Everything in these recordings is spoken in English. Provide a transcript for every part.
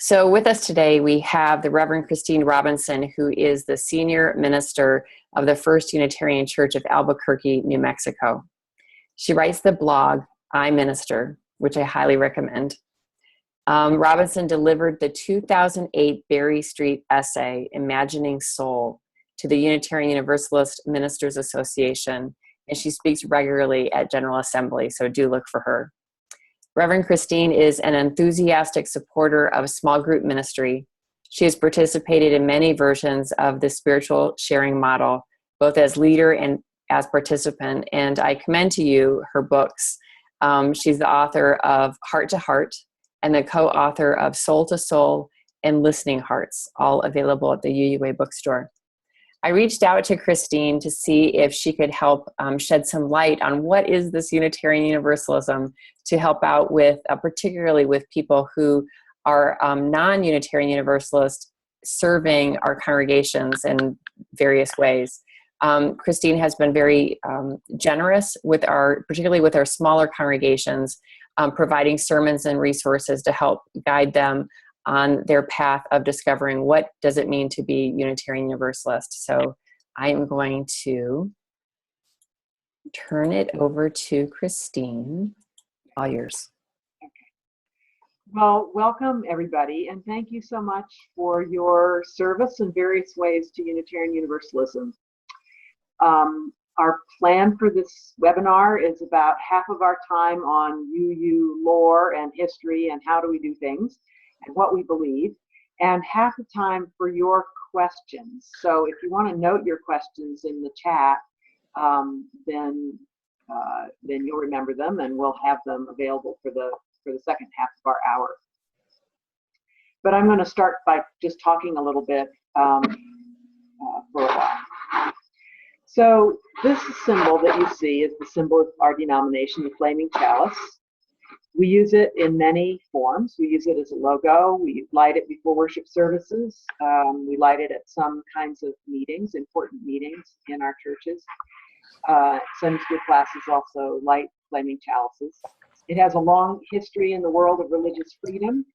So with us today, we have the Reverend Christine Robinson, who is the Senior Minister of the First Unitarian Church of Albuquerque, New Mexico. She writes the blog, I Minister, which I highly recommend. Robinson delivered the 2008 Berry Street essay, Imagining Soul, to the Unitarian Universalist Ministers Association, and she speaks regularly at General Assembly, so do look for her. Reverend Christine is an enthusiastic supporter of small group ministry. She has participated in many versions of the spiritual sharing model, both as leader and as participant, and I commend to you her books. She's the author of Heart to Heart and the co-author of Soul to Soul and Listening Hearts, all available at the UUA bookstore. I reached out to Christine to see if she could help shed some light on what is this Unitarian Universalism, to help out with, particularly with people who are non-Unitarian Universalist serving our congregations in various ways. Christine has been very generous with particularly with our smaller congregations, providing sermons and resources to help guide them on their path of discovering what does it mean to be Unitarian Universalist. So I am going to turn it over to Christine. All yours. Okay. Well, welcome everybody, and thank you so much for your service in various ways to Unitarian Universalism. Our plan for this webinar is about half of our time on UU lore and history and how do we do things and what we believe, and half the time for your questions. So if you want to note your questions in the chat, then you'll remember them, and we'll have them available for the second half of our hour. But I'm going to start by just talking a little bit for a while. So this symbol that you see is the symbol of our denomination, the flaming chalice. We use it in many forms. We use it as a logo. We light it before worship services. We light it at some kinds of meetings, important meetings in our churches. Sunday school classes also light flaming chalices. It has a long history in the world of religious freedom,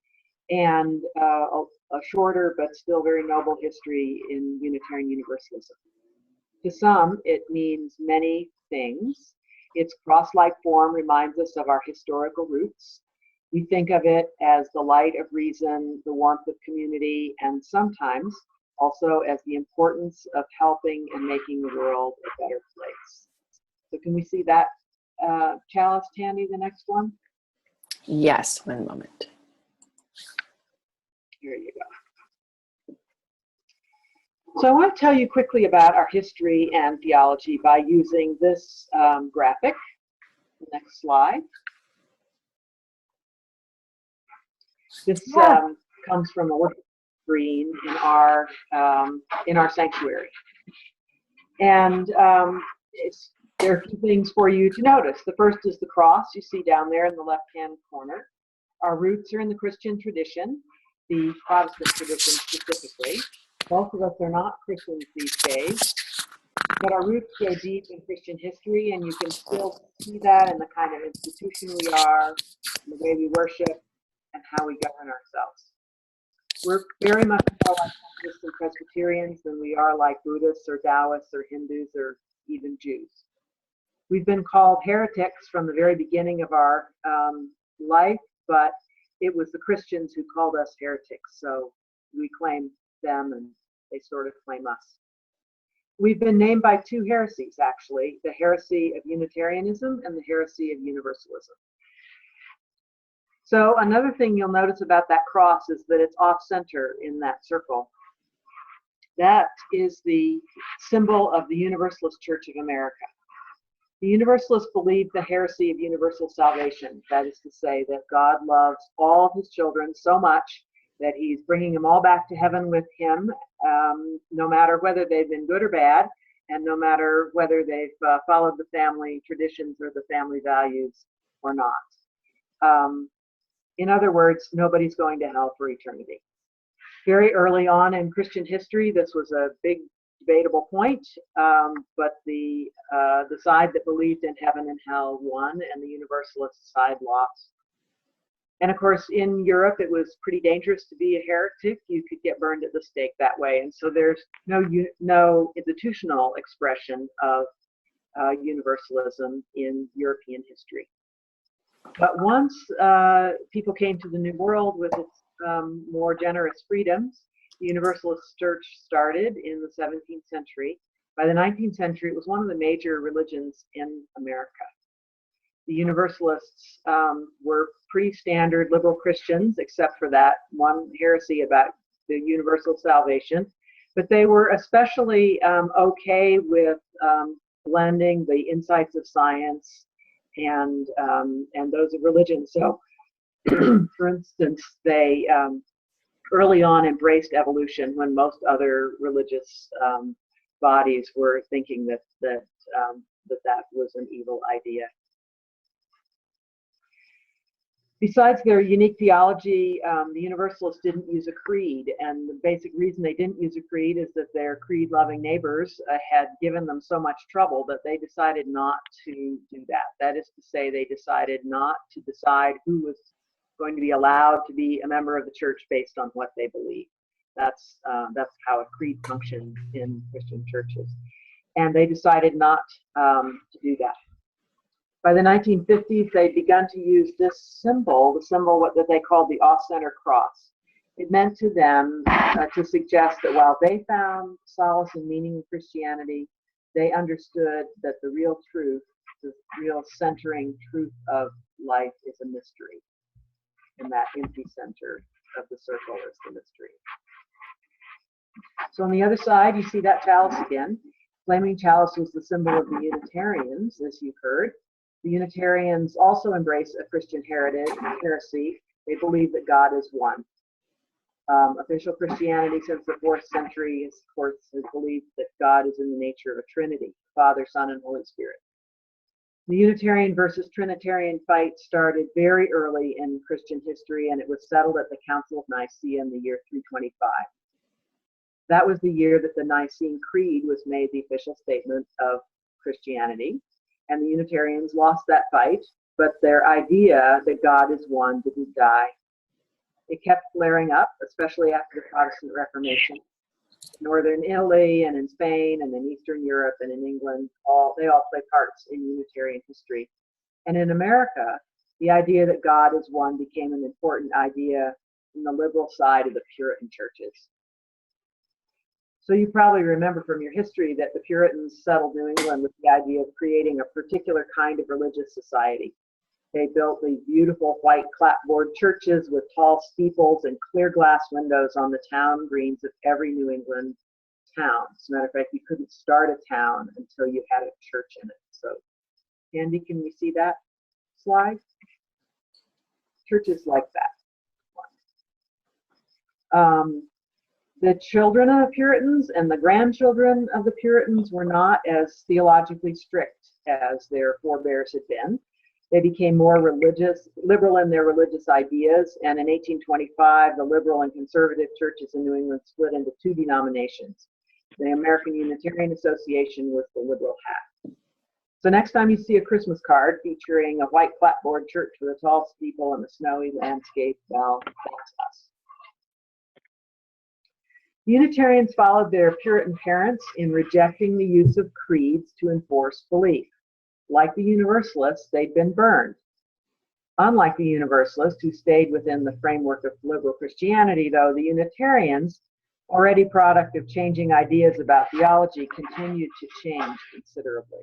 and a shorter but still very noble history in Unitarian Universalism. To some, it means many things. Its cross-like form reminds us of our historical roots. We think of it as the light of reason, the warmth of community, and sometimes also as the importance of helping and making the world a better place. So can we see that chalice, Tandi, the next one? Yes, one moment. Here you go. So I want to tell you quickly about our history and theology by using this graphic. Next slide. This comes from a worship screen in our sanctuary, and there are a few things for you to notice. The first is the cross you see down there in the left-hand corner. Our roots are in the Christian tradition, the Protestant tradition specifically. Most of us are not Christians these days, but our roots go deep in Christian history, and you can still see that in the kind of institution we are, in the way we worship, and how we govern ourselves. We're very much more like Baptists and Presbyterians than we are like Buddhists or Taoists or Hindus or even Jews. We've been called heretics from the very beginning of our life, but it was the Christians who called us heretics, so we claim them and they sort of claim us. We've been named by two heresies, actually, the heresy of Unitarianism and the heresy of Universalism. So another thing you'll notice about that cross is that it's off-center in that circle. That is the symbol of the Universalist Church of America. The Universalists believe the heresy of universal salvation. That is to say that God loves all of his children so much that he's bringing them all back to heaven with him, no matter whether they've been good or bad, and no matter whether they've followed the family traditions or the family values or not. In other words, nobody's going to hell for eternity. Very early on in Christian history, this was a big debatable point, but the side that believed in heaven and hell won, and the Universalist side lost. And of course, in Europe, it was pretty dangerous to be a heretic. You could get burned at the stake that way. And so there's no institutional expression of universalism in European history. But once people came to the New World with its more generous freedoms, the Universalist Church started in the 17th century. By the 19th century, it was one of the major religions in America. The Universalists were pretty standard liberal Christians, except for that one heresy about the universal salvation. But they were especially okay with blending the insights of science and those of religion. So, for instance, they early on embraced evolution when most other religious bodies were thinking that was an evil idea. Besides their unique theology, the Universalists didn't use a creed, and the basic reason they didn't use a creed is that their creed-loving neighbors had given them so much trouble that they decided not to do that. That is to say, they decided not to decide who was going to be allowed to be a member of the church based on what they believe. That's how a creed functions in Christian churches, and they decided not to do that. By the 1950s, they'd begun to use this symbol, what they called the off-center cross. It meant to them to suggest that while they found solace and meaning in Christianity, they understood that the real truth, the real centering truth of life is a mystery. And that empty center of the circle is the mystery. So on the other side, you see that chalice again. Flaming chalice was the symbol of the Unitarians, as you've heard. The Unitarians also embrace a Christian heresy. They believe that God is one. Official Christianity since the 4th century has believed that God is in the nature of a Trinity, Father, Son, and Holy Spirit. The Unitarian versus Trinitarian fight started very early in Christian history, and it was settled at the Council of Nicaea in the year 325. That was the year that the Nicene Creed was made the official statement of Christianity. And the Unitarians lost that fight, but their idea that God is one didn't die. It kept flaring up, especially after the Protestant Reformation. In Northern Italy and in Spain and in Eastern Europe and in England, they all play parts in Unitarian history. And in America, the idea that God is one became an important idea in the liberal side of the Puritan churches. So you probably remember from your history that the Puritans settled New England with the idea of creating a particular kind of religious society. They built these beautiful white clapboard churches with tall steeples and clear glass windows on the town greens of every New England town. As a matter of fact, you couldn't start a town until you had a church in it. So, Tandi, can we see that slide? Churches like that. The children of the Puritans and the grandchildren of the Puritans were not as theologically strict as their forebears had been. They became more liberal in their religious ideas, and in 1825, the liberal and conservative churches in New England split into 2 denominations. The American Unitarian Association was the liberal half. So next time you see a Christmas card featuring a white clapboard church with a tall steeple and a snowy landscape, well, that's us. The Unitarians followed their Puritan parents in rejecting the use of creeds to enforce belief. Like the Universalists, they'd been burned. Unlike the Universalists, who stayed within the framework of liberal Christianity, though, the Unitarians, already product of changing ideas about theology, continued to change considerably.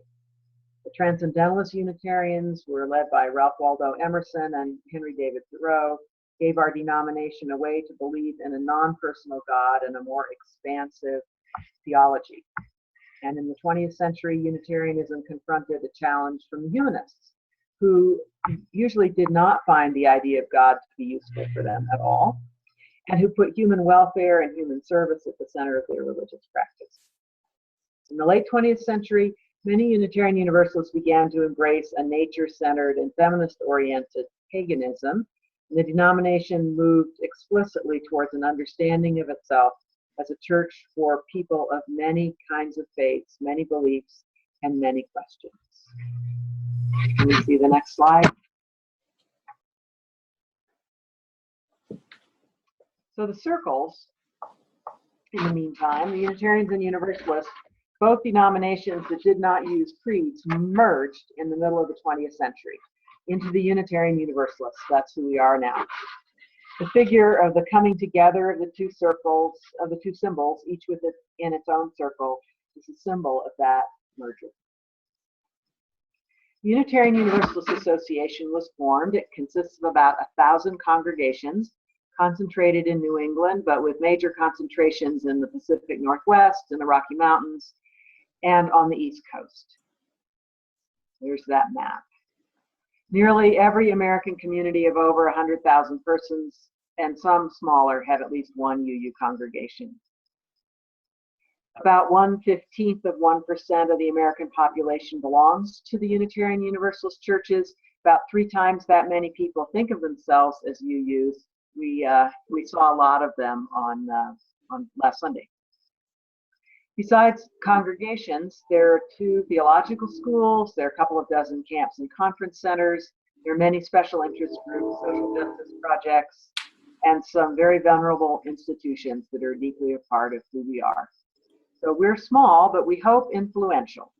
The Transcendentalist Unitarians were led by Ralph Waldo Emerson and Henry David Thoreau, gave our denomination a way to believe in a non-personal God and a more expansive theology. And in the 20th century, Unitarianism confronted a challenge from the humanists, who usually did not find the idea of God to be useful for them at all, and who put human welfare and human service at the center of their religious practice. In the late 20th century, many Unitarian Universalists began to embrace a nature-centered and feminist-oriented paganism. And the denomination moved explicitly towards an understanding of itself as a church for people of many kinds of faiths, many beliefs, and many questions. Can we see the next slide? So the circles, in the meantime, the Unitarians and Universalists, both denominations that did not use creeds, merged in the middle of the 20th century into the Unitarian Universalists. That's who we are now. The figure of the coming together of the two circles, of the two symbols, each with it in its own circle, is a symbol of that merger. The Unitarian Universalist Association was formed. It consists of about 1,000 congregations concentrated in New England, but with major concentrations in the Pacific Northwest, in the Rocky Mountains, and on the East Coast. There's that map. Nearly every American community of over 100,000 persons, and some smaller, have at least one UU congregation. About 1/15 of 1% of the American population belongs to the Unitarian Universalist churches. About 3 times that many people think of themselves as UUs. We saw a lot of them on last Sunday. Besides congregations, there are 2 theological schools, there are a couple of dozen camps and conference centers, there are many special interest groups, social justice projects, and some very venerable institutions that are deeply a part of who we are. So we're small, but we hope influential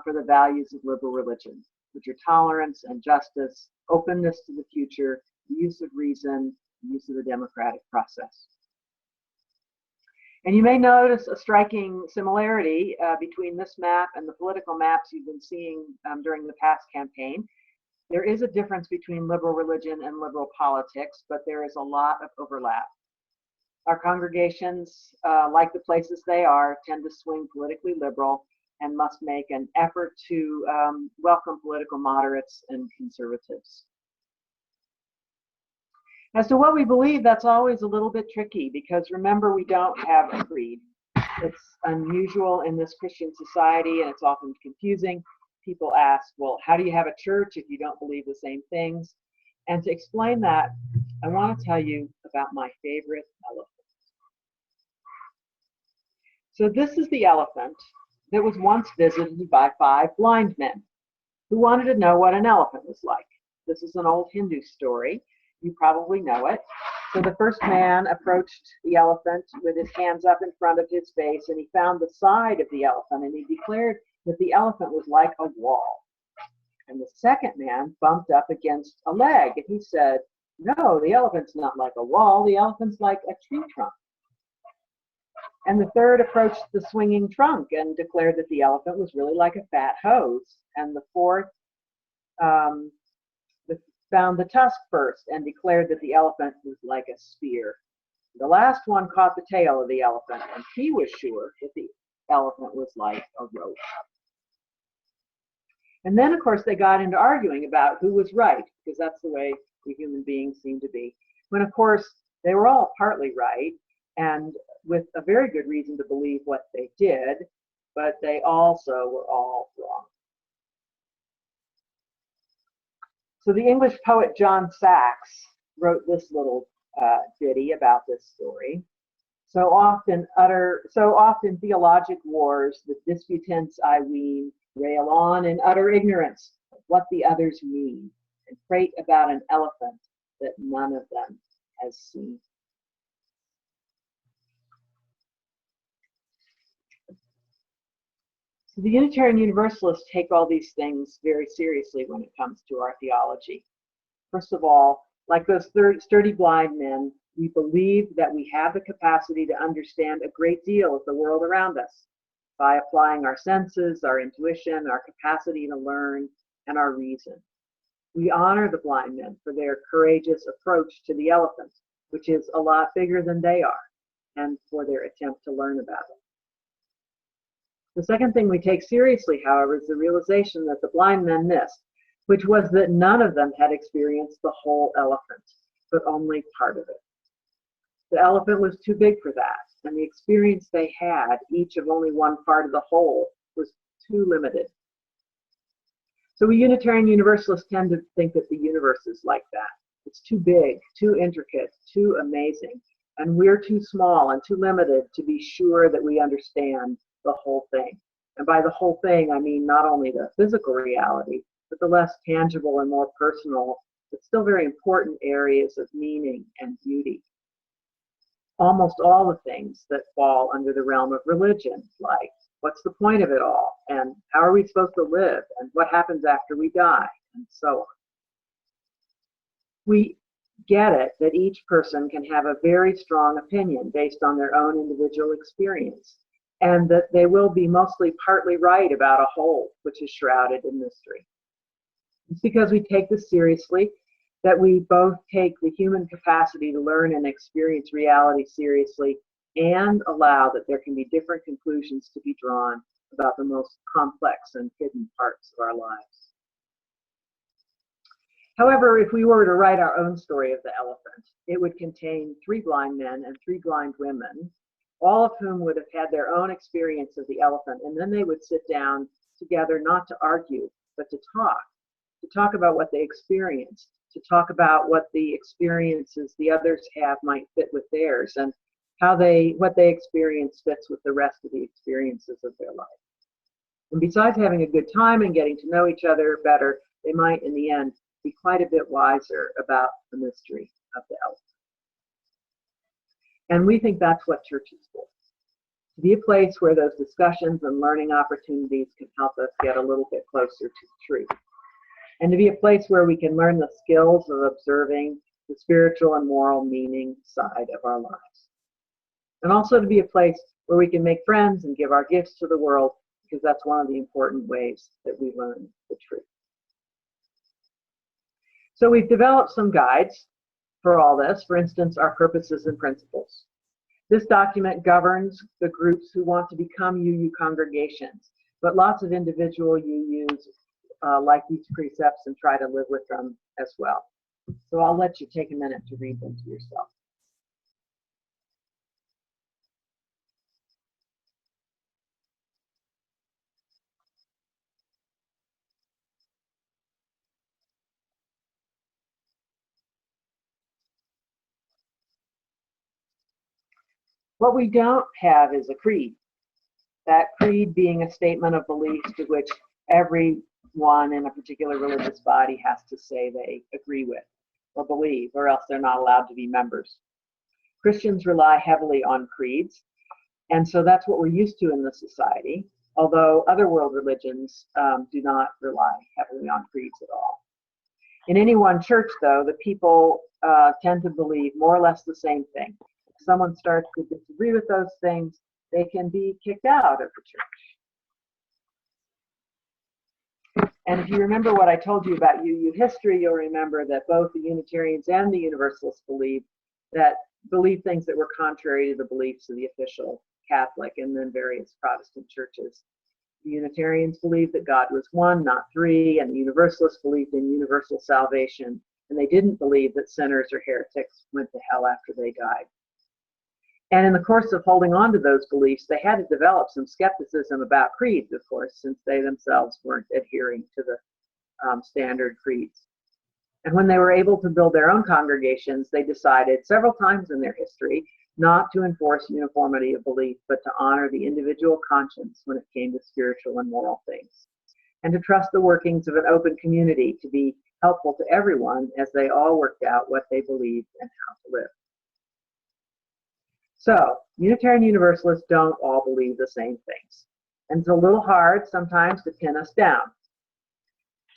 for the values of liberal religion, which are tolerance and justice, openness to the future, use of reason, use of the democratic process. And you may notice a striking similarity between this map and the political maps you've been seeing during the past campaign. There is a difference between liberal religion and liberal politics, but there is a lot of overlap. Our congregations, like the places they are, tend to swing politically liberal and must make an effort to welcome political moderates and conservatives. As to what we believe, that's always a little bit tricky because remember, we don't have a creed. It's unusual in this Christian society and it's often confusing. People ask, well, how do you have a church if you don't believe the same things? And to explain that, I want to tell you about my favorite elephant. So this is the elephant that was once visited by 5 blind men who wanted to know what an elephant was like. This is an old Hindu story. You probably know it. So the first man approached the elephant with his hands up in front of his face, and he found the side of the elephant, and he declared that the elephant was like a wall. And the second man bumped up against a leg, and he said, no, the elephant's not like a wall, the elephant's like a tree trunk. And the third approached the swinging trunk and declared that the elephant was really like a fat hose. And the fourth found the tusk first and declared that the elephant was like a spear. The last one caught the tail of the elephant, and he was sure that the elephant was like a rope. And then, of course, they got into arguing about who was right, because that's the way we human beings seem to be. When, of course, they were all partly right, and with a very good reason to believe what they did, but they also were all wrong. So the English poet John Sachs wrote this little ditty about this story. So often theologic wars, the disputants I ween, rail on in utter ignorance of what the others mean, and prate about an elephant that none of them has seen. So the Unitarian Universalists take all these things very seriously when it comes to our theology. First of all, like those sturdy blind men, we believe that we have the capacity to understand a great deal of the world around us by applying our senses, our intuition, our capacity to learn, and our reason. We honor the blind men for their courageous approach to the elephant, which is a lot bigger than they are, and for their attempt to learn about it. The second thing we take seriously, however, is the realization that the blind men missed, which was that none of them had experienced the whole elephant, but only part of it. The elephant was too big for that, and the experience they had, each of only one part of the whole, was too limited. So we Unitarian Universalists tend to think that the universe is like that. It's too big, too intricate, too amazing, and we're too small and too limited to be sure that we understand the whole thing. And by the whole thing, I mean not only the physical reality, but the less tangible and more personal, but still very important areas of meaning and beauty. almost all the things that fall under the realm of religion, like what's the point of it all, and how are we supposed to live, and what happens after we die, and so on. We get it that each person can have a very strong opinion based on their own individual experience, and that they will be mostly partly right about a whole which is shrouded in mystery. It's because we take this seriously that we both take the human capacity to learn and experience reality seriously, and allow that there can be different conclusions to be drawn about the most complex and hidden parts of our lives. However, if we were to write our own story of the elephant, it would contain 3 blind men and 3 blind women, all of whom would have had their own experience of the elephant, and then they would sit down together not to argue, but to talk about what they experienced, to talk about what the experiences the others have might fit with theirs, and how what they experience fits with the rest of the experiences of their life. And besides having a good time and getting to know each other better, they might in the end be quite a bit wiser about the mystery of the elephant. And we think that's what church is for, to be a place where those discussions and learning opportunities can help us get a little bit closer to the truth, and to be a place where we can learn the skills of observing the spiritual and moral meaning side of our lives. And also to be a place where we can make friends and give our gifts to the world, because that's one of the important ways that we learn the truth. So we've developed some guides for all this, for instance, our purposes and principles. This document governs the groups who want to become UU congregations, but lots of individual UUs like these precepts and try to live with them as well. So I'll let you take a minute to read them to yourself. What we don't have is a creed. That creed being a statement of beliefs to which everyone in a particular religious body has to say they agree with or believe, or else they're not allowed to be members. Christians rely heavily on creeds, and so that's what we're used to in the society, although other world religions do not rely heavily on creeds at all. In any one church, though, the people tend to believe more or less the same thing. If someone starts to disagree with those things, they can be kicked out of the church. And if you remember what I told you about UU history, you'll remember that both the Unitarians and the Universalists believed things that were contrary to the beliefs of the official Catholic and then various Protestant churches. The Unitarians believed that God was one, not 3, and the Universalists believed in universal salvation, and they didn't believe that sinners or heretics went to hell after they died. And in the course of holding on to those beliefs, they had to develop some skepticism about creeds, of course, since they themselves weren't adhering to the standard creeds. And when they were able to build their own congregations, they decided several times in their history not to enforce uniformity of belief, but to honor the individual conscience when it came to spiritual and moral things, and to trust the workings of an open community to be helpful to everyone as they all worked out what they believed and how to live. So, Unitarian Universalists don't all believe the same things, and it's a little hard sometimes to pin us down.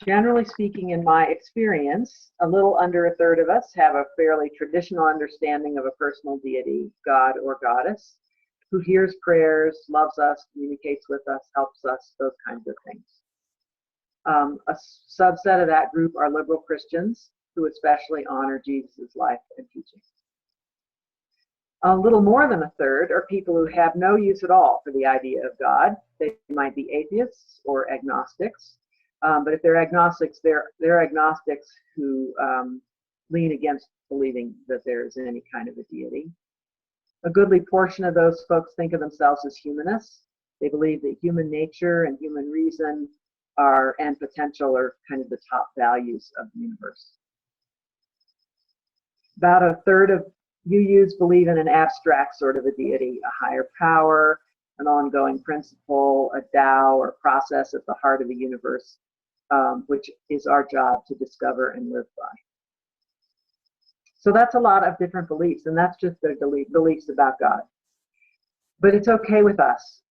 Generally speaking, in my experience, a little under a third of us have a fairly traditional understanding of a personal deity, God or goddess, who hears prayers, loves us, communicates with us, helps us, those kinds of things. A subset of that group are liberal Christians, who especially honor Jesus' life and teachings. A little more than a third are people who have no use at all for the idea of God. They might be atheists or agnostics, but if they're agnostics, they're agnostics who lean against believing that there is any kind of a deity. A goodly portion of those folks think of themselves as humanists. They believe that human nature and human reason and potential are kind of the top values of the universe. About a third of UUs believe in an abstract sort of a deity, a higher power, an ongoing principle, a Tao or process at the heart of the universe, which is our job to discover and live by. So that's a lot of different beliefs, and that's just their beliefs about God. But it's okay with us.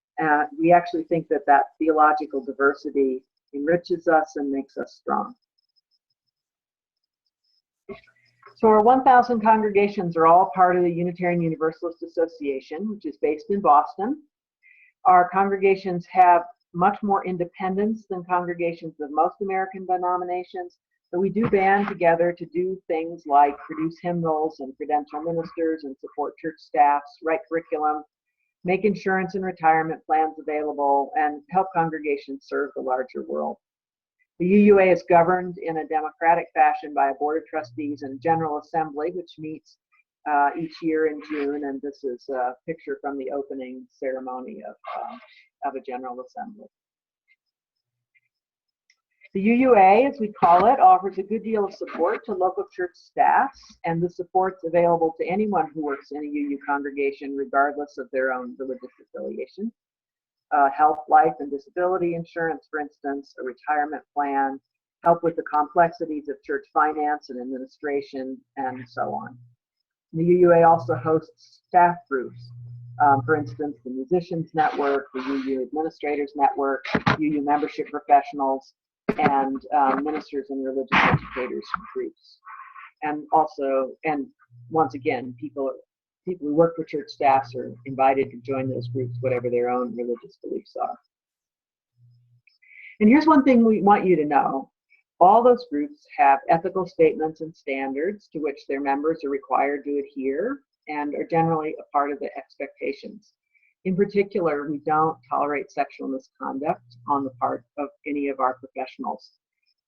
We actually think that that theological diversity enriches us and makes us strong. So our 1,000 congregations are all part of the Unitarian Universalist Association, which is based in Boston. Our congregations have much more independence than congregations of most American denominations, but we do band together to do things like produce hymnals and credential ministers and support church staffs, write curriculum, make insurance and retirement plans available, and help congregations serve the larger world. The UUA is governed in a democratic fashion by a board of trustees and general assembly, which meets each year in June, and this is a picture from the opening ceremony of a general assembly. The UUA, as we call it, offers a good deal of support to local church staffs, and the support's available to anyone who works in a UU congregation, regardless of their own religious affiliation. Health, life, and disability insurance, for instance, a retirement plan, help with the complexities of church finance and administration, and so on. The UUA also hosts staff groups, for instance, the Musicians Network, the UU Administrators Network, UU Membership Professionals, and Ministers and Religious Educators groups. And also, and once again, people who work for church staffs are invited to join those groups, whatever their own religious beliefs are. And here's one thing we want you to know. All those groups have ethical statements and standards to which their members are required to adhere and are generally a part of the expectations. In particular, we don't tolerate sexual misconduct on the part of any of our professionals.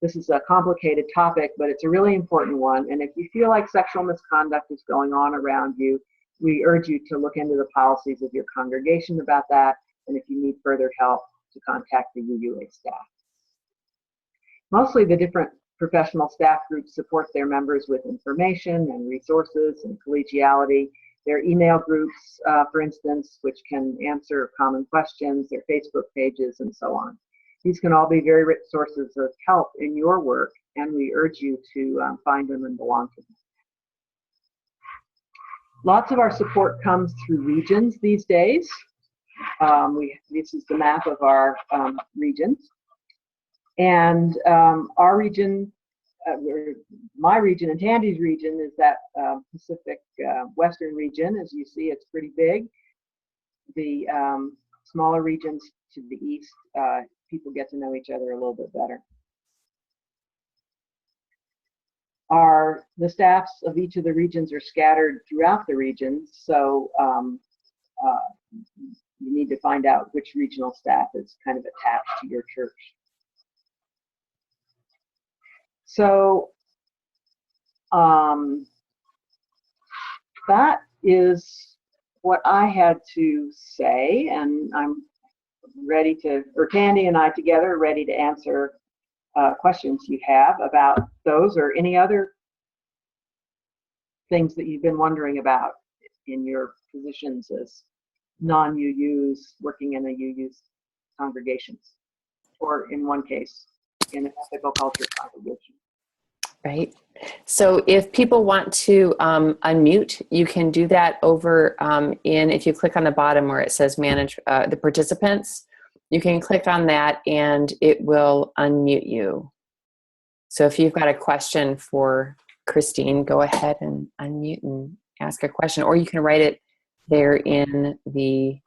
This is a complicated topic, but it's a really important one. And if you feel like sexual misconduct is going on around you, we urge you to look into the policies of your congregation about that. And if you need further help, to contact the UUA staff. Mostly the different professional staff groups support their members with information and resources and collegiality. Their email groups, for instance, which can answer common questions, their Facebook pages, and so on. These can all be very rich sources of help in your work, and we urge you to find them and belong to them. Lots of our support comes through regions these days. This is the map of our regions. And our region, my region and Tandi's region is that Pacific Western region. As you see, it's pretty big. The smaller regions to the east, people get to know each other a little bit better. The staffs of each of the regions are scattered throughout the regions, so you need to find out which regional staff is kind of attached to your church. So that is what I had to say, and I'm ready to, or Tandi and I together are ready to answer questions you have about those or any other things that you've been wondering about in your positions as non-UUs working in a UU's congregations, or in one case, in an ethical culture congregation. Right. So if people want to unmute, you can do that over if you click on the bottom where it says manage the participants, you can click on that and it will unmute you. So if you've got a question for Christine, go ahead and unmute and ask a question, or you can write it there in the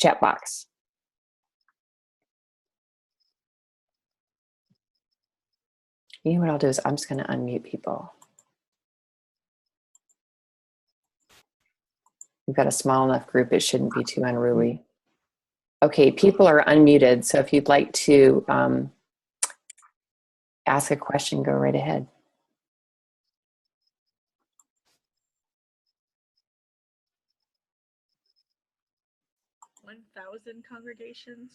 chat box. You know what I'll do is I'm just going to unmute people. We've got a small enough group, it shouldn't be too unruly. Okay, people are unmuted, so if you'd like to ask a question, go right ahead. Congregations?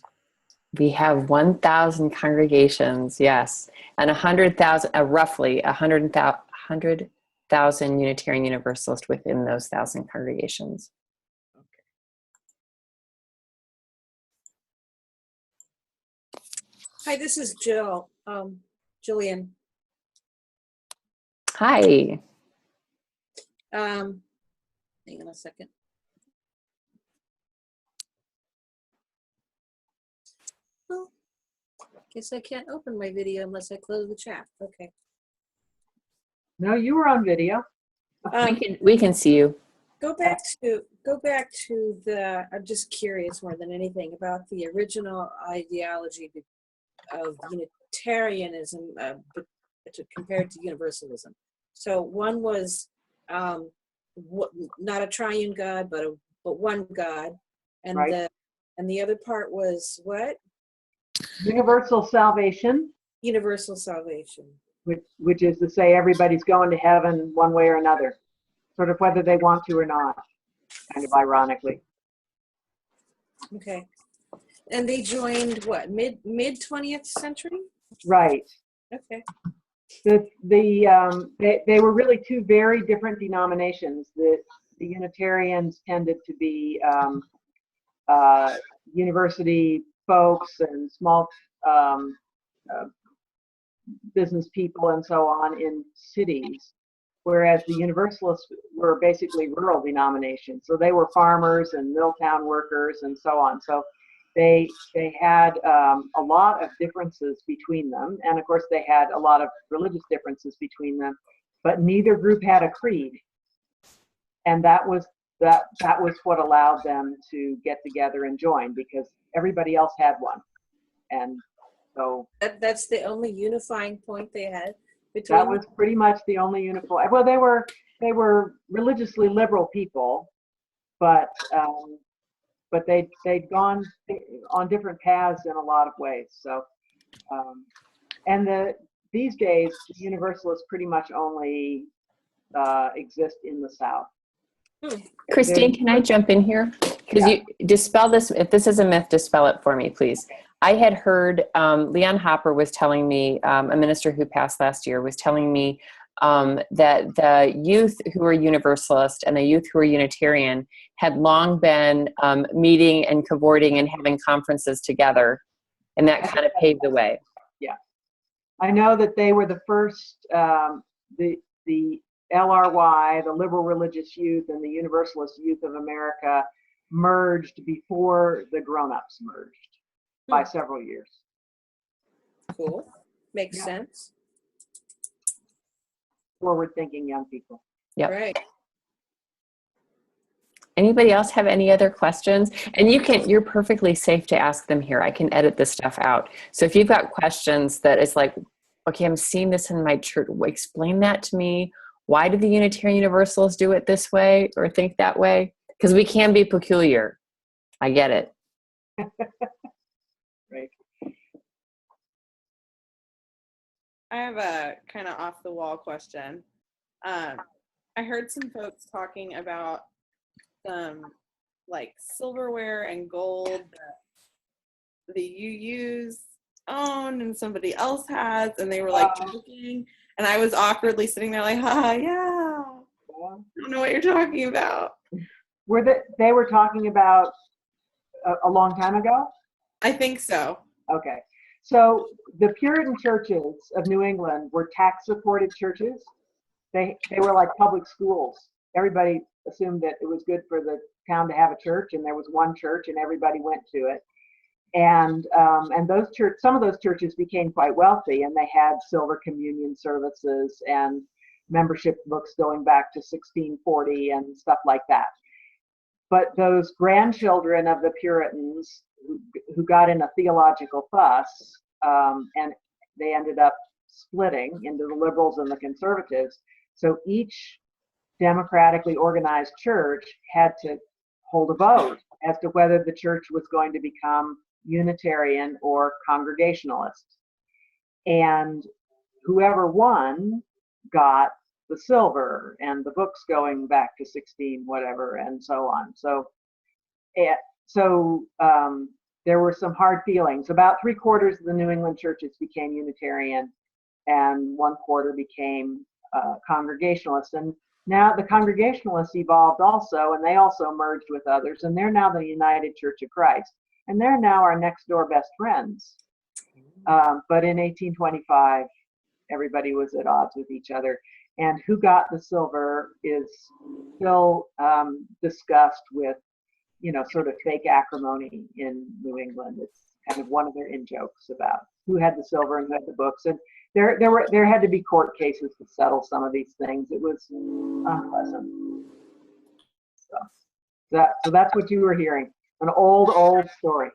We have 1,000 congregations, yes, and 100,000, roughly 100,000 Unitarian Universalists within those 1,000 congregations. Okay. Hi, this is Jill, Jillian. Hi. Hang on a second. Well, guess I can't open my video unless I close the chat. Okay. No, you were on video. We can see you. Go back to the, I'm just curious more than anything about the original ideology of Unitarianism compared to Universalism. So one was not a triune God, but one God, and Right. the other part was what? Universal salvation, Universal salvation. which is to say everybody's going to heaven one way or another, sort of whether they want to or not, kind of ironically. Okay. And they joined what, mid 20th century? Right. Okay. They were really two very different denominations. The Unitarians tended to be university folks and small business people and so on in cities, whereas the Universalists were basically rural denominations. So they were farmers and middle-town workers and so on. So they had a lot of differences between them, and of course they had a lot of religious differences between them, but neither group had a creed, and that was what allowed them to get together and join, because everybody else had one. And so That's the only unifying point they had between that was pretty much the only uniform. Well, they were religiously liberal people, but they'd gone on different paths in a lot of ways. So, and these days, the Universalists pretty much only exist in the South. Christine, can I jump in here? Because Yeah. you dispel this. If this is a myth, dispel it for me, please. I had heard Leon Hopper was telling me, a minister who passed last year, was telling me that the youth who are Universalist and the youth who are Unitarian had long been meeting and cavorting and having conferences together, and that kind of paved the way. Yeah, I know that they were the first. The LRY, the Liberal Religious Youth, and the Universalist Youth of America merged before the grown-ups merged by several years. cool. Makes Yeah. sense. Forward-thinking young people. Yep. Right. Anybody else have any other questions? And you're perfectly safe to ask them here. I can edit this stuff out. So if you've got questions that is like, okay, I'm seeing this in my church, explain that to me. Why do the Unitarian Universalists do it this way or think that way? Because we can be peculiar. I get it. Right. I have a kind of off the wall question. I heard some folks talking about some like silverware and gold that the UUs own and somebody else has, and they were like joking, and I was awkwardly sitting there like, ha, yeah, I don't know what you're talking about. They were talking about a long time ago? I think so. Okay. So the Puritan churches of New England were tax-supported churches. They were like public schools. Everybody assumed that it was good for the town to have a church, and there was one church, and everybody went to it. And some of those churches became quite wealthy, and they had silver communion services and membership books going back to 1640 and stuff like that. But those grandchildren of the Puritans who got in a theological fuss, and they ended up splitting into the liberals and the conservatives. So each democratically organized church had to hold a vote as to whether the church was going to become Unitarian or Congregationalist. And whoever won got the silver and the books going back to 16 whatever and so on. So there were some hard feelings. About 3/4 of the New England churches became Unitarian, and 1/4 became Congregationalist. And now the Congregationalists evolved also, and they also merged with others, and they're now the United Church of Christ, and they're now our next door best friends. But in 1825, everybody was at odds with each other. And who got the silver is still discussed with, sort of fake acrimony in New England. It's kind of one of their in-jokes about who had the silver and who had the books. And there had to be court cases to settle some of these things. It was unpleasant. So that's what you were hearing. An old story.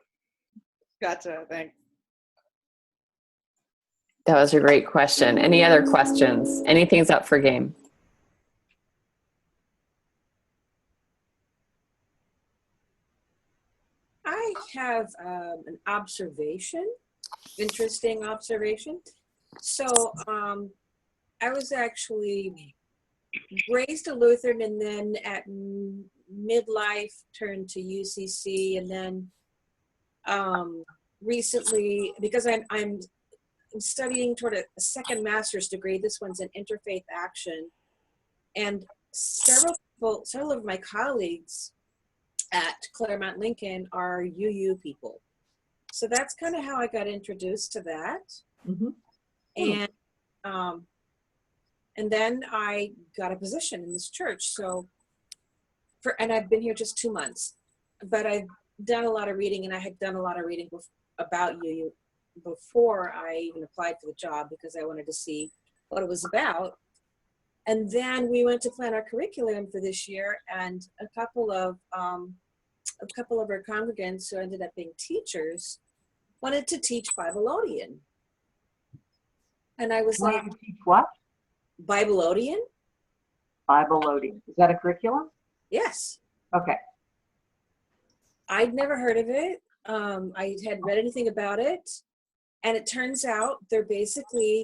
Gotcha. Thanks. That was a great question. Any other questions? Anything's up for game? I have an observation, interesting observation. So I was actually raised a Lutheran, and then at midlife turned to UCC, and then recently, because I'm studying toward a second master's degree. This one's in interfaith action, and several of my colleagues at Claremont Lincoln are UU people. So that's kind of how I got introduced to that. Mm-hmm. And then I got a position in this church. So and I've been here just 2 months, but I've done a lot of reading, and I had done a lot of reading about UU before I even applied for the job, because I wanted to see what it was about. And then we went to plan our curriculum for this year, and a couple of our congregants who ended up being teachers wanted to teach Babylonian. And I was like, teach what? Babylonian? Babylonian. Is that a curriculum? Yes. Okay. I'd never heard of it. I hadn't read anything about it. And it turns out they're basically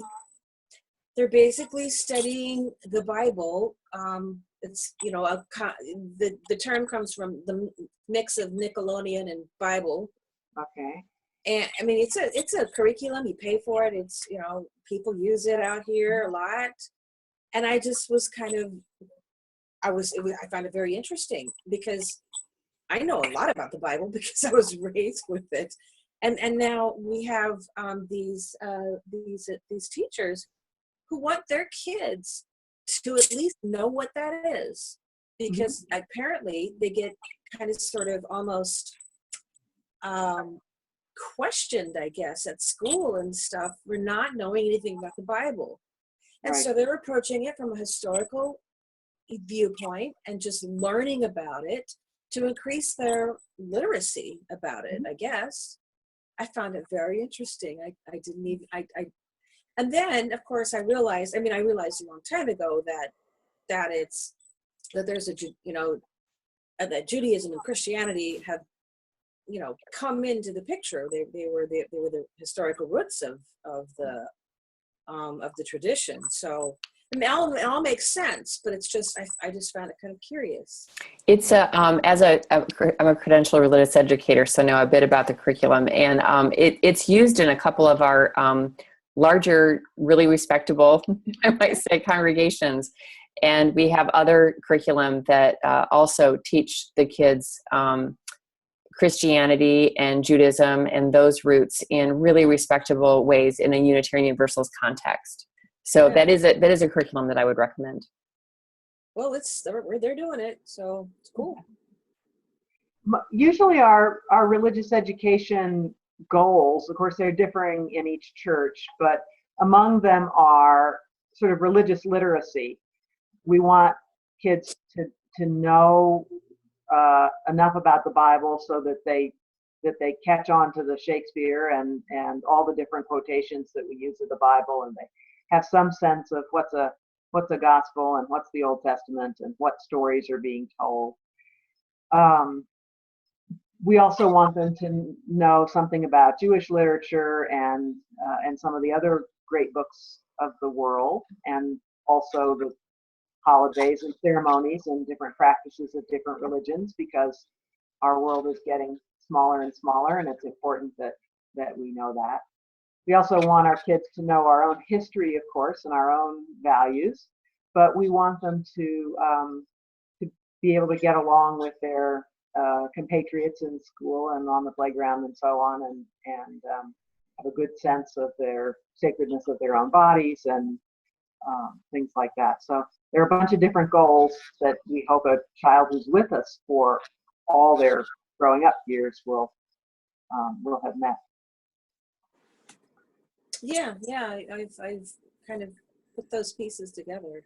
studying the Bible. It's, the term comes from the mix of Nickelodeon and Bible. Okay. And I mean, it's a curriculum. You pay for it. It's, people use it out here a lot. And I just was I found it very interesting, because I know a lot about the Bible because I was raised with it. And now we have these teachers who want their kids to at least know what that is, because apparently they get kind of sort of almost questioned, I guess, at school and stuff for not knowing anything about the Bible. And Right. So they're approaching it from a historical viewpoint and just learning about it to increase their literacy about it, I guess. I found it very interesting. I didn't even, and then of course I realized a long time ago that there's that Judaism and Christianity have, come into the picture. They were the historical roots of the tradition. So it all makes sense, but it's just, I just found it kind of curious. It's I'm a credentialed religious educator, so know a bit about the curriculum, and it's used in a couple of our larger, really respectable, I might say, congregations. And we have other curriculum that also teach the kids Christianity and Judaism and those roots in really respectable ways in a Unitarian Universalist context. So Yeah. that is a curriculum that I would recommend. Well, they're doing it, so it's cool. Usually our religious education goals, of course, they're differing in each church, but among them are sort of religious literacy. We want kids to know enough about the Bible so that they catch on to the Shakespeare and all the different quotations that we use of the Bible, and they have some sense of what's a gospel and what's the Old Testament and what stories are being told. We also want them to know something about Jewish literature and some of the other great books of the world, and also the holidays and ceremonies and different practices of different religions, because our world is getting smaller and smaller, and it's important that we know that. We also want our kids to know our own history, of course, and our own values, but we want them to be able to get along with their compatriots in school and on the playground and so on, and have a good sense of their sacredness of their own bodies, and things like that. So there are a bunch of different goals that we hope a child who's with us for all their growing up years will have met. Yeah, I've kind of put those pieces together.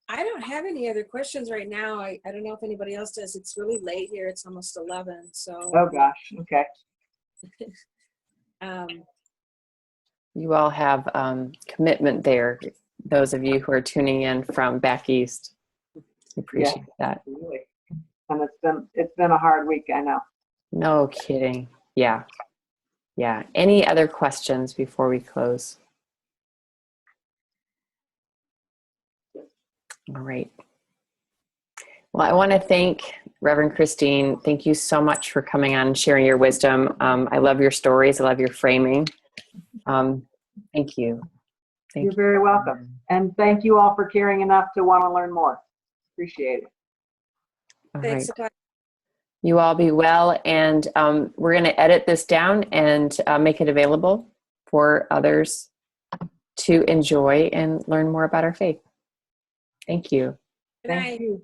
I don't have any other questions right now. I don't know if anybody else does. It's really late here. It's almost 11. So. Oh gosh. Okay. You all have commitment there, those of you who are tuning in from back east. Appreciate that. Really. And it's been a hard week, I know. No kidding. Yeah. Yeah. Any other questions before we close? All right. Well, I want to thank Reverend Christine. Thank you so much for coming on and sharing your wisdom. I love your stories. I love your framing. Thank you. You're very welcome. And thank you all for caring enough to want to learn more. Appreciate it. All Thanks. right. You all be well. And we're going to edit this down and make it available for others to enjoy and learn more about our faith. Thank you. Good night. Thank you.